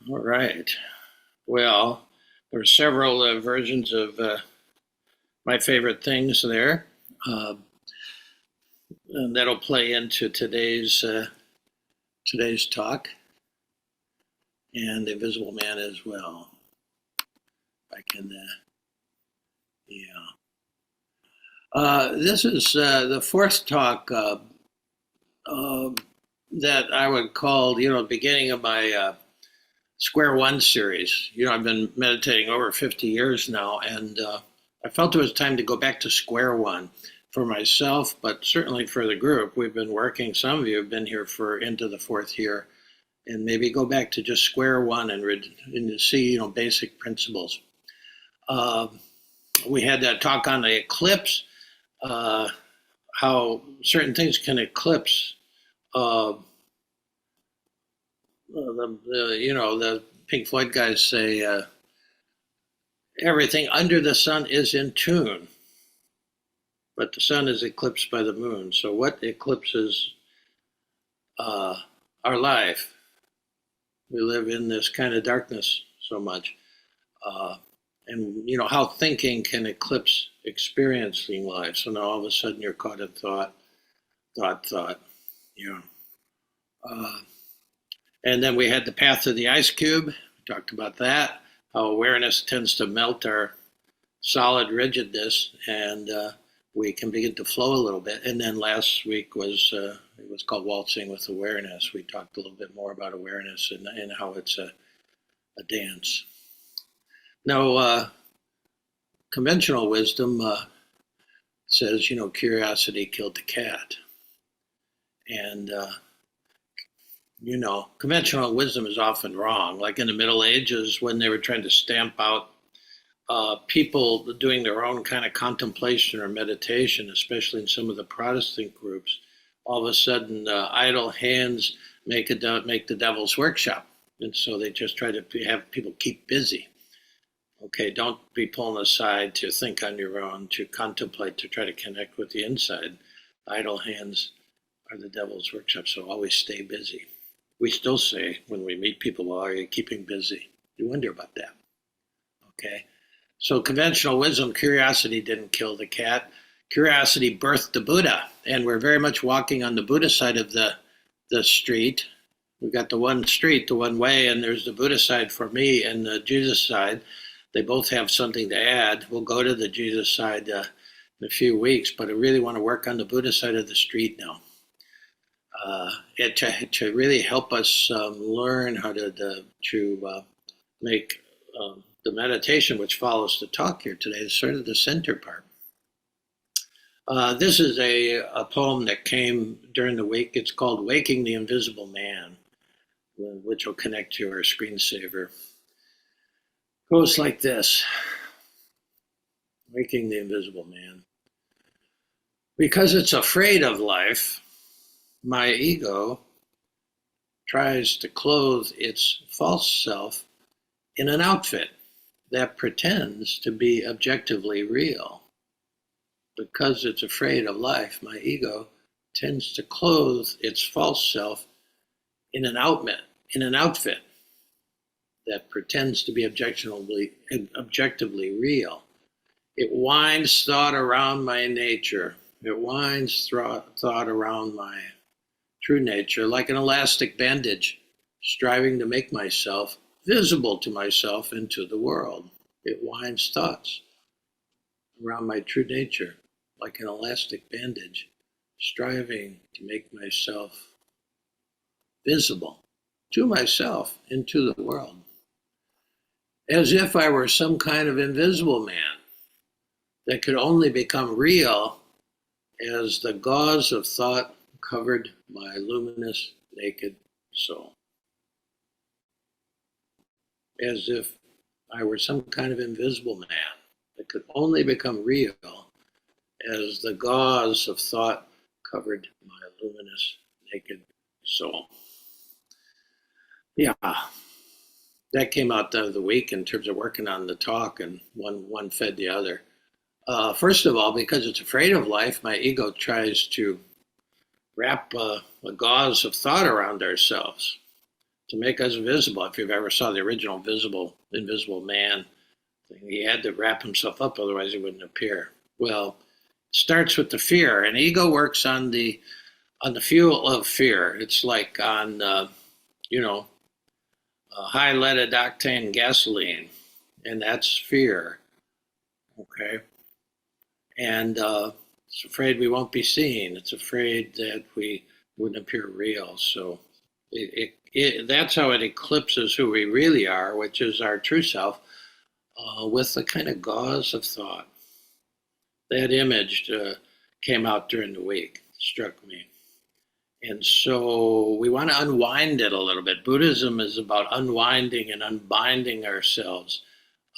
All right. Well, there are several versions of my favorite things there. Uh, and that'll play into today's talk and Invisible Man as well. I can, yeah. This is the fourth talk uh, that I would call, the beginning of my Square One series. I've been meditating over 50 years now, and I felt it was time to go back to Square One for myself, but certainly for the group. We've been working, some of you have been here for into the fourth year, and maybe go back to just Square One and see, basic principles. Uh, we had that talk on the eclipse, uh, how certain things can eclipse uh, the Pink Floyd guys say everything under the sun is in tune, but the sun is eclipsed by the moon. So what eclipses uh, our life? We live in this kind of darkness so much, and how thinking can eclipse experiencing life. So now all of a sudden you're caught in thought. Yeah. Uh, and then we had the path of the ice cube. We talked about that. How awareness tends to melt our solid rigidness, and we can begin to flow a little bit. And then last week it was called Waltzing with Awareness. We talked a little bit more about awareness and how it's a dance. Now, conventional wisdom says, curiosity killed the cat. And, conventional wisdom is often wrong. Like in the Middle Ages, when they were trying to stamp out people doing their own kind of contemplation or meditation, especially in some of the Protestant groups, all of a sudden idle hands make the devil's workshop. And so they just try to have people keep busy. Okay, don't be pulling aside to think on your own, to contemplate, to try to connect with the inside. Idle hands are the devil's workshop, so always stay busy. We still say when we meet people, well, are you keeping busy? You wonder about that. Okay, so conventional wisdom, curiosity didn't kill the cat. Curiosity birthed the Buddha, and we're very much walking on the Buddha side of the street. We've got the one street, the one way, and there's the Buddha side for me and the Jesus side. They both have something to add. We'll go to the Jesus side in a few weeks, but I really want to work on the Buddha side of the street now. To really help us learn how to make the meditation, which follows the talk here today, is sort of the center part. This is a poem that came during the week. It's called Waking the Invisible Man, which will connect to our screensaver. Goes like this. Waking the Invisible Man. Because it's afraid of life, my ego tries to clothe its false self in an outfit that pretends to be objectively real. Because it's afraid of life, my ego tends to clothe its false self in an outfit that pretends to be objectively real. It winds thought around my nature. It winds thought around my true nature like an elastic bandage, striving to make myself visible to myself and to the world. It winds thoughts around my true nature like an elastic bandage, striving to make myself visible to myself and to the world. As if I were some kind of invisible man that could only become real as the gauze of thought covered my luminous, naked soul. As if I were some kind of invisible man that could only become real as the gauze of thought covered my luminous, naked soul. Yeah, that came out the other the week in terms of working on the talk, and one fed the other. First of all, because it's afraid of life, my ego tries to wrap a gauze of thought around ourselves. to make us visible. If you've ever saw the original Invisible Man thing, he had to wrap himself up, otherwise he wouldn't appear. Well, it starts with the fear, and ego works on the fuel of fear. It's like on you know high leaded octane gasoline, and that's fear. Okay, and it's afraid we won't be seen. It's afraid that we wouldn't appear real. So that's how it eclipses who we really are, which is our true self, with the kind of gauze of thought. That image came out during the week, struck me. And so we want to unwind it a little bit. Buddhism is about unwinding and unbinding ourselves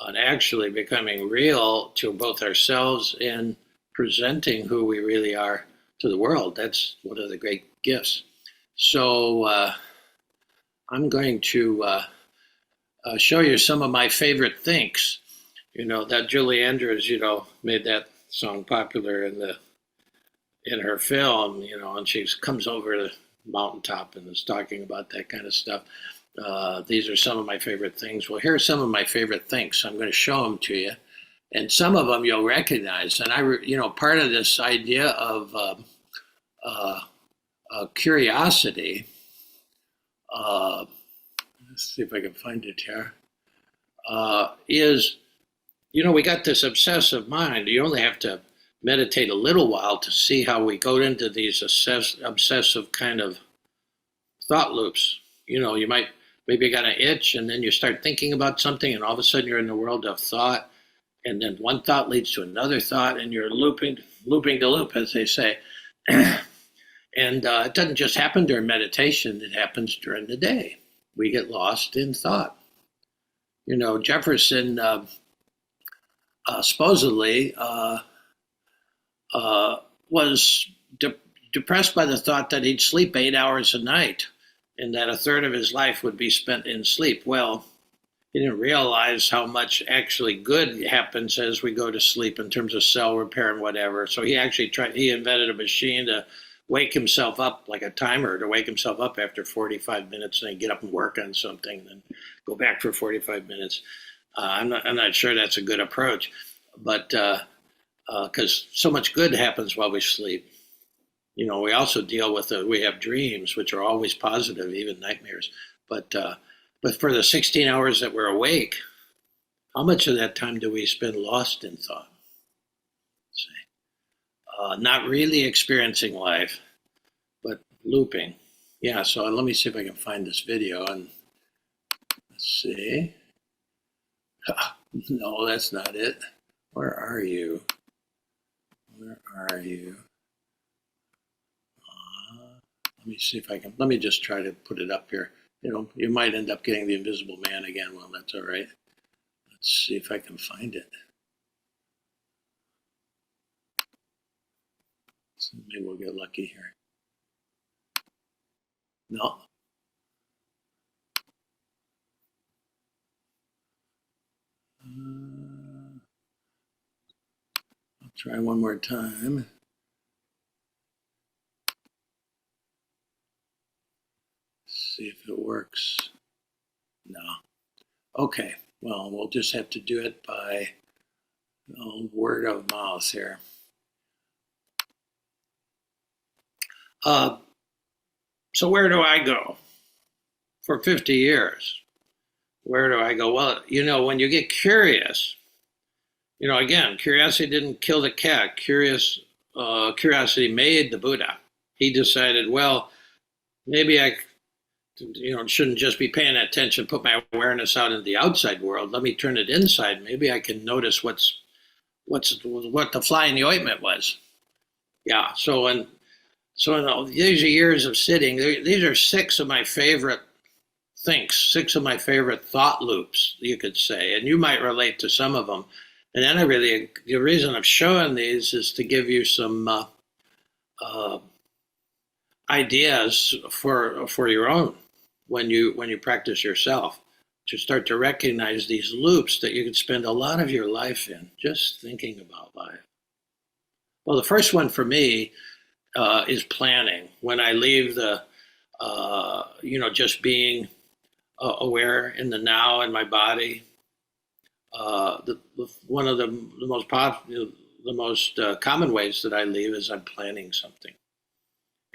and actually becoming real to both ourselves and presenting who we really are to the world. That's one of the great gifts. So I'm going to show you some of my favorite thinks. That Julie Andrews, made that song popular in her film, and she comes over to the mountaintop and is talking about that kind of stuff. These are some of my favorite things. Well, here are some of my favorite things. I'm going to show them to you. And some of them you'll recognize. And part of this idea of curiosity, let's see if I can find it here, is, we got this obsessive mind. You only have to meditate a little while to see how we go into these obsessive kind of thought loops. You might maybe got an itch and then you start thinking about something and all of a sudden you're in the world of thought, and then one thought leads to another thought and you're looping the loop, as they say. And it doesn't just happen during meditation, it happens during the day. We get lost in thought. Jefferson supposedly was depressed by the thought that he'd sleep 8 hours a night and that a third of his life would be spent in sleep. Well, he didn't realize how much actually good happens as we go to sleep in terms of cell repair and whatever. So he invented a machine to wake himself up, like a timer, to wake himself up after 45 minutes and then get up and work on something, then go back for 45 minutes. I'm not sure that's a good approach, but because so much good happens while we sleep. We also deal with we have dreams, which are always positive, even nightmares. But for the 16 hours that we're awake, how much of that time do we spend lost in thought? Not really experiencing life, but looping. Yeah, so let me see if I can find this video. And let's see. No, that's not it. Where are you? Where are you? Let me see if I can. Let me just try to put it up here. You might end up getting the Invisible Man again. Well, that's all right. Let's see if I can find it. So maybe we'll get lucky here. No. I'll try one more time. See if it works. No. Okay. Well, we'll just have to do it by word of mouth here. So where do I go? For 50 years, where do I go? Well, when you get curious, again, curiosity didn't kill the cat. Curiosity made the Buddha. He decided, well, maybe I shouldn't just be paying attention, put my awareness out in the outside world. Let me turn it inside. Maybe I can notice what the fly in the ointment was. Yeah. So in these years of sitting, these are 6 of my favorite thinks, 6 of my favorite thought loops, you could say, and you might relate to some of them. And then the reason I'm showing these is to give you some ideas for your own when you practice yourself, to start to recognize these loops that you can spend a lot of your life in, just thinking about life. Well, the first one for me is planning. When I leave just being aware in the now in my body. One of the most the most common ways that I leave is I'm planning something.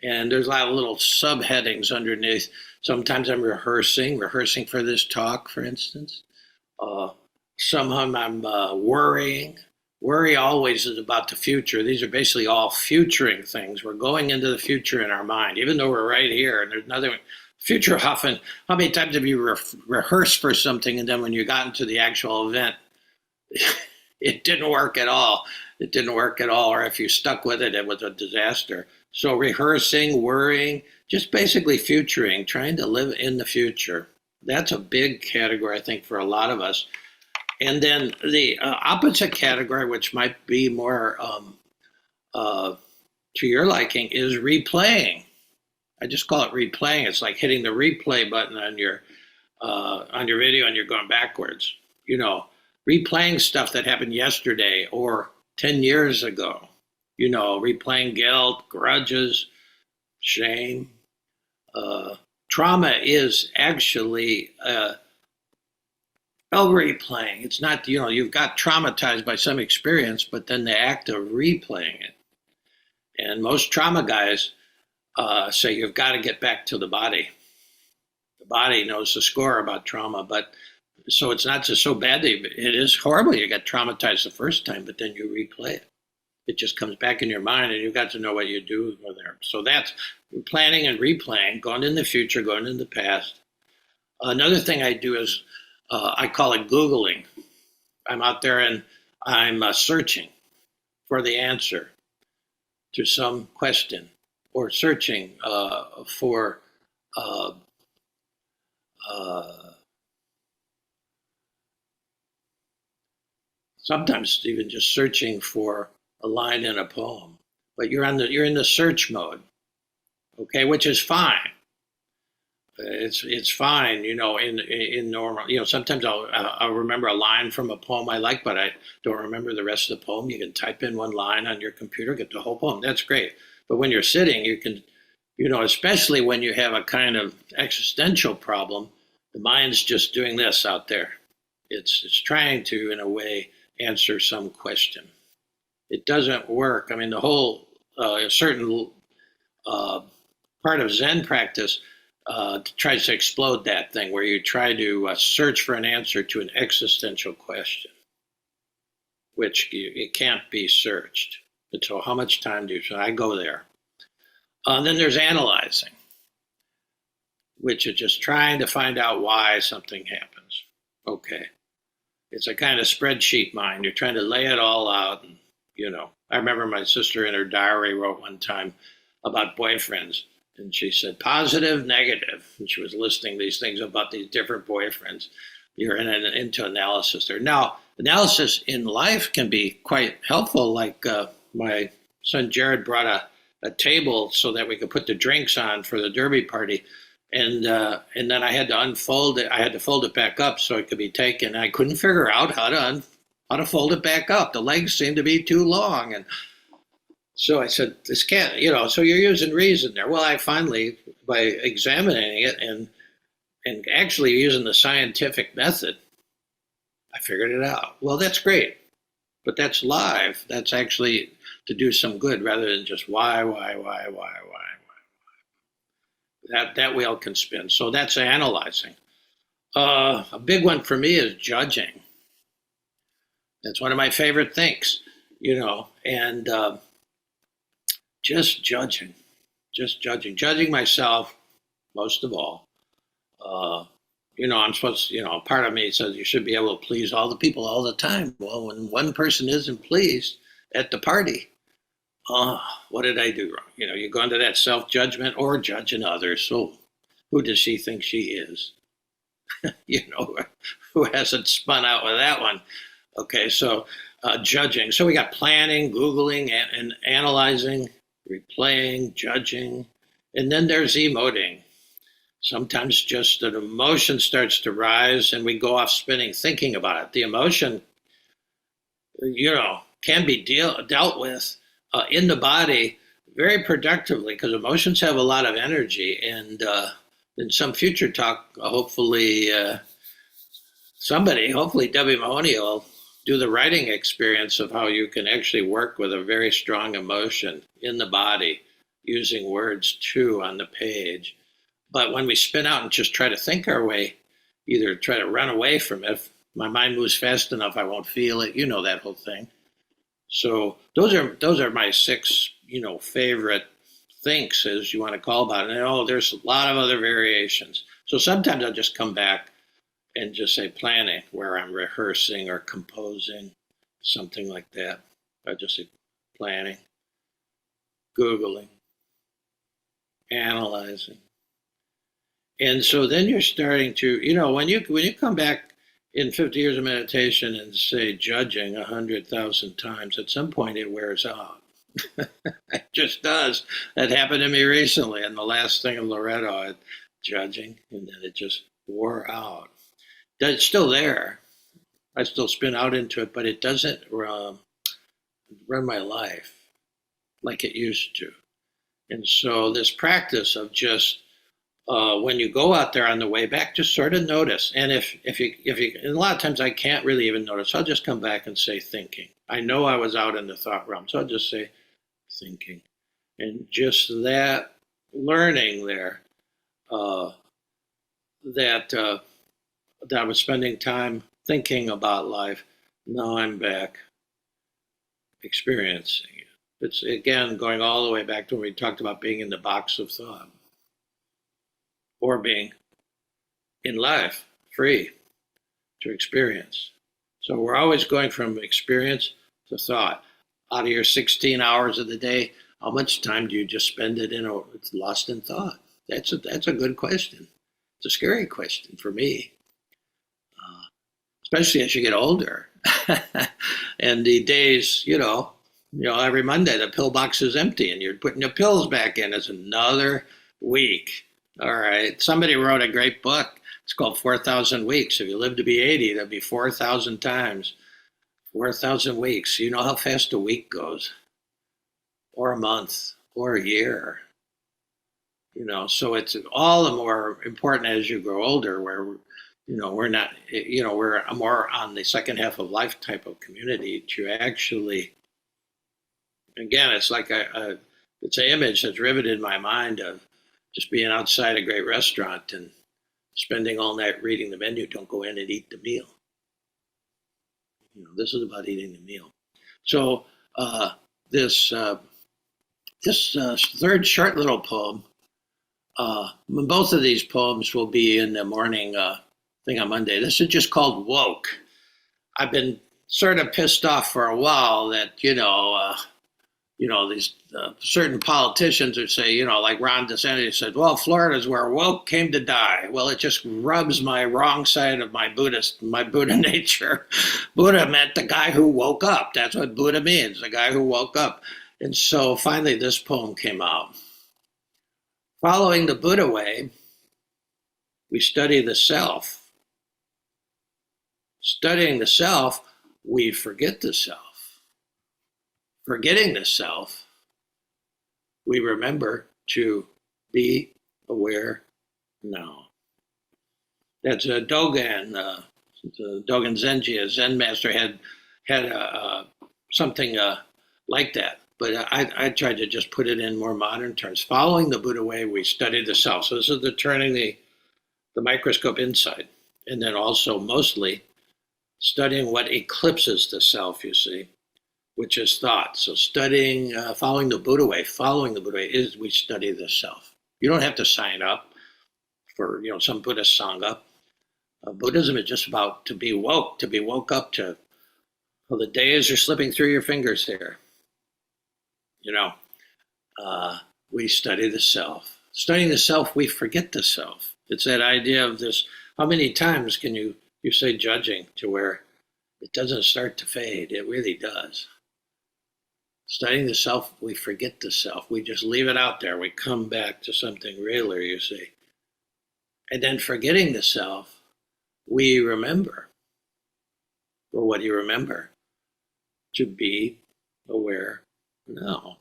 And there's a lot of little subheadings underneath. Sometimes I'm rehearsing for this talk, for instance. Uh, Somehow I'm worrying. Worry always is about the future. These are basically all futuring things. We're going into the future in our mind, even though we're right here and there's nothing. Future often, how many times have you rehearsed for something and then when you got into the actual event, it didn't work at all? It didn't work at all. Or if you stuck with it, it was a disaster. So rehearsing, worrying, just basically futuring, trying to live in the future. That's a big category, I think, for a lot of us. And then the opposite category, which might be more uh, to your liking, is replaying. I just call it replaying. It's like hitting the replay button on your video and you're going backwards. You know, replaying stuff that happened yesterday or 10 years ago. You know, replaying guilt, grudges, shame. Trauma is actually replaying. It's not, you know, you've got traumatized by some experience, but then the act of replaying it. And most trauma guys say you've got to get back to the body. The body knows the score about trauma, but so it's not just so bad. It is horrible. You get traumatized the first time, but then you replay it. It just comes back in your mind, and you've got to know what you do there. So that's planning and replaying, going in the future, going in the past. Another thing I do is I call it Googling. I'm out there and I'm searching for the answer to some question, or searching for sometimes even just searching for a line in a poem. But you're in the search mode, okay, which is fine. It's fine, you know. In normal, you know, sometimes I'll remember a line from a poem I like, but I don't remember the rest of the poem. You can type in one line on your computer, get the whole poem. That's great. But when you're sitting, you can, you know, especially when you have a kind of existential problem, the mind's just doing this out there. It's trying to, in a way, answer some question. It doesn't work. I mean, the whole certain part of Zen practice tries to explode that thing where you try to search for an answer to an existential question, which it can't be searched. And so how much time do you, so I go there. Then there's analyzing, which is just trying to find out why something happens. Okay. It's a kind of spreadsheet mind. You're trying to lay it all out. And, you know, I remember my sister in her diary wrote one time about boyfriends. And she said, positive, negative. And she was listing these things about these different boyfriends. You're into analysis there. Now, analysis in life can be quite helpful. Like my son Jared brought a table so that we could put the drinks on for the derby party. And then I had to unfold it. I had to fold it back up so it could be taken. I couldn't figure out how to fold it back up. The legs seemed to be too long. And so I said, this can't, you know, so you're using reason there. Well, I finally, by examining it and actually using the scientific method, I figured it out. Well, that's great, but that's live. That's actually to do some good rather than just why. That wheel can spin. So that's analyzing. A big one for me is judging. That's one of my favorite things, you know, and just judging myself most of all. You know, I'm supposed to, you know, part of me says you should be able to please all the people all the time. Well, when one person isn't pleased at the party, what did I do wrong? You know, you go into that self-judgment or judging others. So who does she think she is? You know, who hasn't spun out with that one? Okay, so judging. So we got planning, Googling, and analyzing, replaying, judging, and then there's emoting. Sometimes just an emotion starts to rise and we go off spinning thinking about it. The emotion, you know, can be dealt with in the body very productively because emotions have a lot of energy. And in some future talk, hopefully hopefully Debbie Mahoney will do the writing experience of how you can actually work with a very strong emotion in the body using words too on the page. But when we spin out and just try to think our way, either try to run away from it, if my mind moves fast enough, I won't feel it. You know that whole thing. So those are my six, favorite thinks, as you want to call about it. And there's a lot of other variations. So sometimes I'll just come back and just say planning, where I'm rehearsing or composing, something like that. I just say planning, Googling, analyzing. And so then you're starting to, when you come back in 50 years of meditation and say judging 100,000 times, at some point it wears out. It just does. That happened to me recently. And the last thing in Loretto, judging, and then it just wore out. It's still there. I still spin out into it, but it doesn't run my life like it used to. And so this practice of just when you go out there on the way back, just sort of notice. And if you, and a lot of times I can't really even notice. I'll just come back and say thinking. I know I was out in the thought realm, so I'll just say thinking, and just that learning there that I was spending time thinking about life. Now I'm back experiencing it. It's again going all the way back to when we talked about being in the box of thought, or being in life, free to experience. So we're always going from experience to thought. Out of your 16 hours of the day, how much time do you just spend it lost in thought? That's a good question. It's a scary question for me, especially as you get older. And the days, every Monday the pill box is empty and you're putting your pills back in. It's another week. All right. Somebody wrote a great book. It's called 4,000 Weeks. If you live to be 80, that'd be 4,000 times. 4,000 weeks. You know how fast a week goes, or a month, or a year. So it's all the more important as you grow older, where we're not, we're more on the second half of life type of community to actually, again, it's like it's an image that's riveted in my mind of just being outside a great restaurant and spending all night reading the menu. Don't go in and eat the meal. This is about eating the meal. So this third short little poem, both of these poems will be in the morning thing on Monday. This is just called Woke. I've been sort of pissed off for a while that, these certain politicians would say, like Ron DeSantis said, well, Florida's where woke came to die. Well, it just rubs my wrong side of my Buddha nature. Buddha meant the guy who woke up. That's what Buddha means, the guy who woke up. And so finally this poem came out. Following the Buddha way, we study the self. Studying the self, we forget the self. Forgetting the self, we remember to be aware now. That's a Dogen, Dogen Zenji, a Zen master, had something like that. But I tried to just put it in more modern terms. Following the Buddha way, we study the self. So this is turning the microscope inside, and then also mostly studying what eclipses the self, you see, which is thought. So studying, following the Buddha way is we study the self. You don't have to sign up for, some Buddhist Sangha. Buddhism is just about to be woke up to, well, the days are slipping through your fingers here. We study the self. Studying the self, we forget the self. It's that idea of this, how many times can you say judging to where it doesn't start to fade? It really does. Studying the self, we forget the self. We just leave it out there. We come back to something realer, you see. And then forgetting the self, we remember. Well, what do you remember? To be aware now.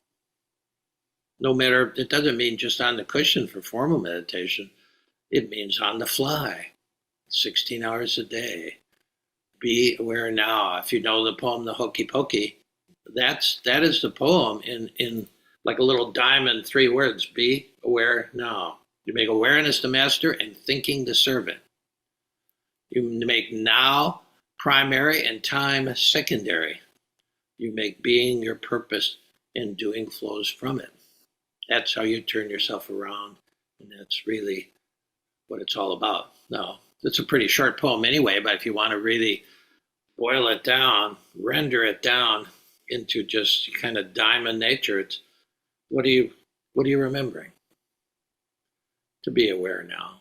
No matter, it doesn't mean just on the cushion for formal meditation. It means on the fly, 16 hours a day. Be aware now. If you know the poem, The Hokey Pokey, that is the poem in like a little diamond, 3 words. Be aware now. You make awareness the master and thinking the servant. You make now primary and time secondary. You make being your purpose and doing flows from it. That's how you turn yourself around, and that's really what it's all about. Now, it's a pretty short poem anyway, but if you want to really boil it down, render it down into just kind of diamond nature, it's what are you remembering? To be aware now.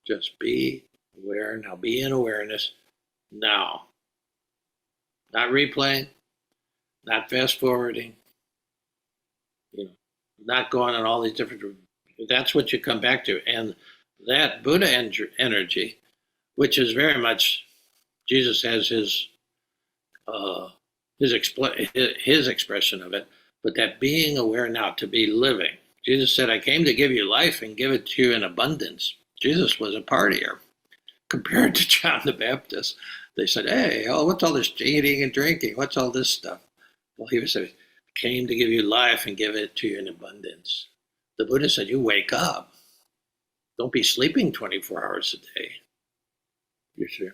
Just be aware now. Be in awareness now. Not replaying, not fast forwarding, not going on all these different. That's what you come back to, and that Buddha energy, which is very much Jesus has his expression of it, but that being aware now, to be living. Jesus said, "I came to give you life and give it to you in abundance." Jesus was a partier compared to John the Baptist. They said, "Hey, what's all this eating and drinking? What's all this stuff?" Well, he said, "I came to give you life and give it to you in abundance." The Buddha said, "You wake up. Don't be sleeping 24 hours a day." You see?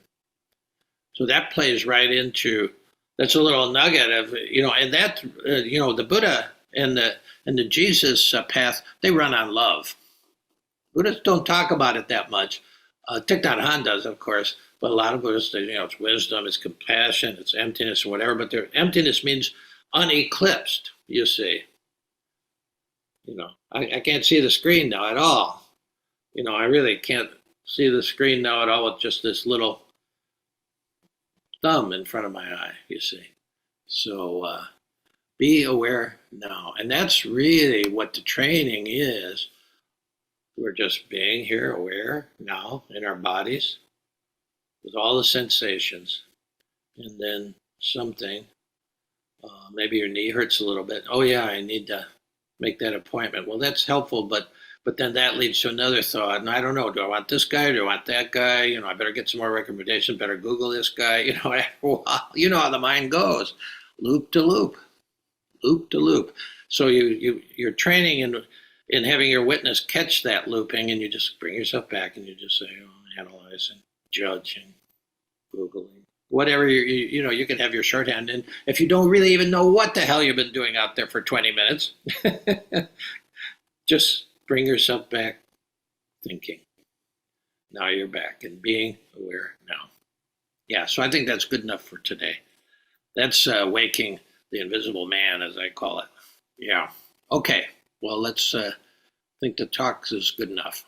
So that plays right into, that's a little nugget of, and that, the Buddha and the Jesus path, they run on love. Buddhists don't talk about it that much. Thich Nhat Hanh does, of course, but a lot of Buddhists, it's wisdom, it's compassion, it's emptiness, or whatever. But their emptiness means uneclipsed. You see, I can't see the screen now at all. I really can't see the screen now at all with just this little thumb in front of my eye. You see, so be aware now, and that's really what the training is. We're just being here, aware now in our bodies with all the sensations. And then something, maybe your knee hurts a little bit. Oh yeah, I need to make that appointment. Well, that's helpful, but then that leads to another thought. And I don't know, do I want this guy? Or do I want that guy? I better get some more recommendations. Better Google this guy. After a while, you know how the mind goes, loop to loop, loop to loop. So you're training in having your witness catch that looping, and you just bring yourself back and you just say, analyzing, judging, Googling, whatever you can have your shorthand. And if you don't really even know what the hell you've been doing out there for 20 minutes, just bring yourself back thinking. Now you're back and being aware now. Yeah, so I think that's good enough for today. That's waking the invisible man, as I call it. Yeah. Okay. Well, let's think the talk is good enough.